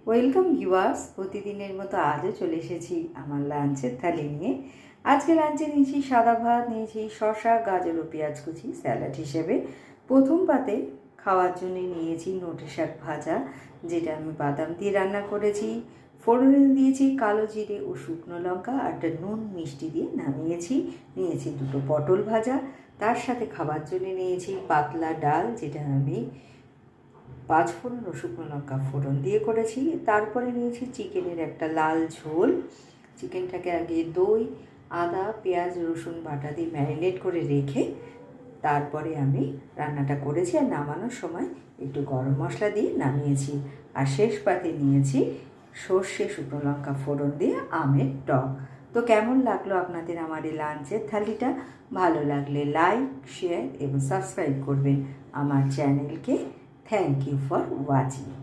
Welcome viewers, প্রতিদিনের মতো আজও চলে এসেছি আমার লাঞ্চের থালি নিয়ে। আজকে লাঞ্চে নিয়েছি সাদা ভাত, নিয়েছি শসা, গাজর ও পেঁয়াজ কুচি স্যালাড হিসেবে। প্রথম পাতে খাওয়ার জন্য নিয়েছি নোটে শাক ভাজা, যেটা আমি বাদাম দিয়ে রান্না করেছি। ফোড়নে দিয়েছি কালো জিরে ও শুকনো লঙ্কা, আর নুন মিষ্টি দিয়ে নামিয়েছি। নিয়েছি দুটো পটল ভাজা, তার সাথে খাবার জন্য নিয়েছি পাতলা ডাল, যেটা আমি 5 ফোড়ন ও শুকনো লঙ্কা ফোড়ন দিয়ে করেছি। তারপরে নিয়েছি চিকেনের একটা লাল ঝোল। চিকেনটাকে আগে দই, আদা, পেঁয়াজ, রসুন বাটা দিয়ে ম্যারিনেট করে রেখে তারপরে আমি রান্নাটা করেছি, আর নামানোর সময় একটু গরম মশলা দিয়ে নামিয়েছি। আর শেষ পাতে নিয়েছি সর্ষে শুকনো লঙ্কা ফোড়ন দিয়ে আমের টক। তো কেমন লাগলো আপনাদের আমার এই লাঞ্চের থালিটা? ভালো লাগলে লাইক, শেয়ার এবং সাবস্ক্রাইব করবেন আমার চ্যানেলকে। Thank you for watching.